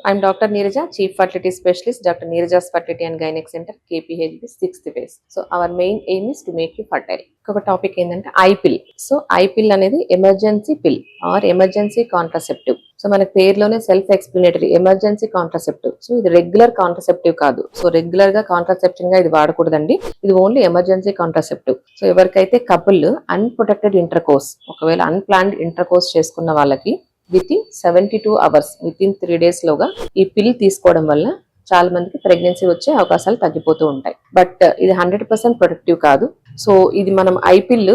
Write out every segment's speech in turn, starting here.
I'm Dr. Neeraja, Chief Fertility Specialist, Dr. Neeraja's Fertility and Gynec Center, KPHB 6th phase. So our main aim is to make you fertile. ఒక topic ఏంటంటే ఐపిల్. So ఐపిల్ అనేది emergency పిల్ are emergency contraceptive. So మన పేరులోనే self explanatory emergency contraceptive. So ఇది regular contraceptive కాదు. So regular గా contraception గా ఇది వాడకూడదండి. ఇది ఓన్లీ ఎమర్జెన్సీ కాంట్రాసెప్టివ్. సో ఎవరికైతే కపుల్ అన్ప్రొటెక్టెడ్ ఇంటర్కోర్స్, ఒకవేళ అన్ప్లాన్డ్ ఇంటర్కోర్స్ చేసుకున్న వాళ్ళకి with in 72 hours, with in 3 days లోగా ఈ పిల్ తీసుకోవడం వల్ల చాలా మందికి ప్రెగ్నెన్సీ వచ్చే అవకాశాలు తగ్గిపోతూ ఉంటాయి. బట్ ఇది 100% ప్రొటెక్టివ్ కాదు. సో ఇది మనం ఐపిల్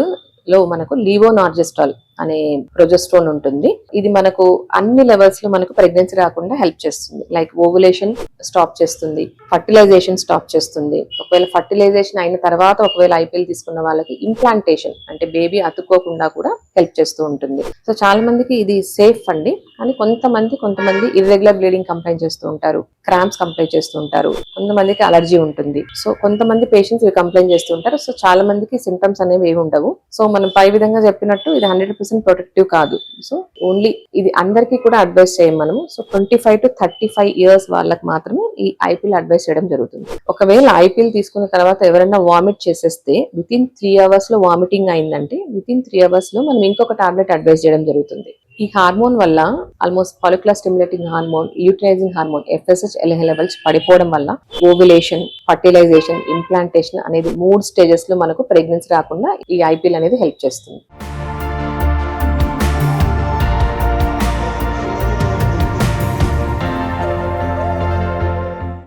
లో మనకు లీవోనార్జెస్ట్రాల్ అనే ప్రొజెస్ట్రోన్ ఉంటుంది. ఇది మనకు అన్ని లెవెల్స్ లో మనకు ప్రెగ్నెన్సీ రాకుండా హెల్ప్ చేస్తుంది. లైక్ ఓవులేషన్ స్టాప్ చేస్తుంది, ఫర్టిలైజేషన్ స్టాప్ చేస్తుంది. ఒకవేళ ఫర్టిలైజేషన్ అయిన తర్వాత ఒకవేళ ఐపిల్ తీసుకున్న వాళ్ళకి ఇంప్లాంటేషన్ అంటే బేబీ అతుక్కోకుండా కూడా హెల్ప్ చేస్తూ ఉంటుంది. సో చాలా మందికి ఇది సేఫ్ అండి. కానీ కొంతమంది ఇర్రెగ్యులర్ బ్లీడింగ్ కంప్లైంట్ చేస్తూ ఉంటారు, క్రాంప్స్ కంప్లైంట్ చేస్తూ ఉంటారు, కొంతమందికి అలర్జీ ఉంటుంది. సో కొంతమంది పేషెంట్స్ ఇవి కంప్లైంట్ చేస్తూ ఉంటారు. సో చాలా మందికి సింటమ్స్ అనేవి ఏమి ఉండవు. సో మనం పై విధంగా చెప్పినట్టు ఇది 100% ప్రొటెక్టివ్ కాదు. సో ఓన్లీ ఇది అందరికీ కూడా అడ్వైస్ చేయం మనము. సో 25 to 35 years వాళ్ళకి మాత్రమే ఈ ఐపిల్ అడ్వైస్ చేయడం జరుగుతుంది. ఒకవేళ ఐపిల్ తీసుకున్న తర్వాత ఎవరైనా వామిట్ చేసేస్తే విత్ ఇన్ 3 hours లో వామిటింగ్ అయిందంటే విత్ ఇన్ 3 hours లో మనం ఇంకొక టాబ్లెట్ అడ్వైస్ చేయడం జరుగుతుంది. ఈ హార్మోన్ వల్ల almost follicular stimulating hormone, utilising hormone FSH levels పడిపోవడం వల్ల ఓవ్యులేషన్, ఫర్టిలైజేషన్, ఇంప్లాంటేషన్ అనేది 3 stages లో మనకు ప్రెగ్నెన్సీ రాకుండా ఈ ఐపిల్ అనేది హెల్ప్ చేస్తుంది.